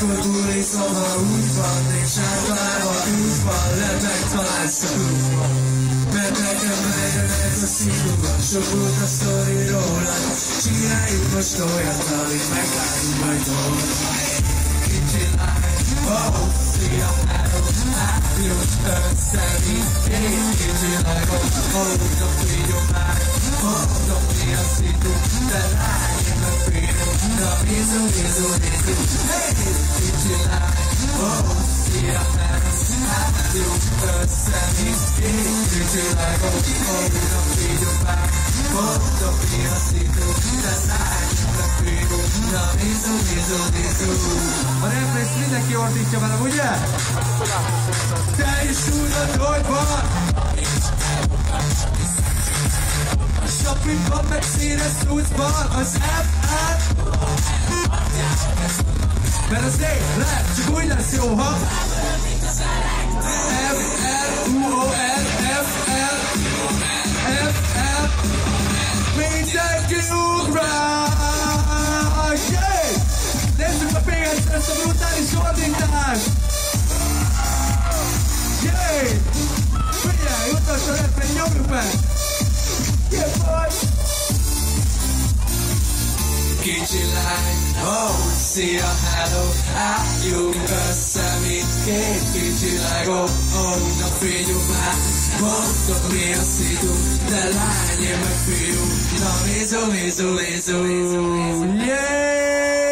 Amikor buliszom, ha úgy van, nincs átlával útban, lebeg talán szarúban. Mert nekem bejön ez a színúban, sok volt a sztori rólad. Csináljuk most olyat, amit meglátjuk majd dolgozva. Kicsi lány, oh, szia, hello, átjött össze, mint két kicsi lány, mondom, figyom már, mondom, mi a szitu, de lány, én meg figyom, na nézom, hey, kicsi lány, oh, szia, hello, átjött össze, mint két kicsi lány, mondom, figyom már, mondom, mi a szitu, de lány, én meg figyom, na nézom. A refrész mindenki ordítja velem, ugye? Te is úgy a dolgban! Shoppingban meg színes cuccban az FF! Mert az élet csak úgy lesz jó, ha FL-UOL, FL, FL, mindenki ugrál! Nézzük a pénzt, ezt a brutális ordítást! Jéj! Figyelj, utolsó refrén, nyomjuk meg! Yeah, boy! Kicsi lány, oh, szia, hello, álljunk össze, mint két kicsi legó, na figyelj már, mondom, mi a szitu, de lány, én meg fiú, na nézó, yeah!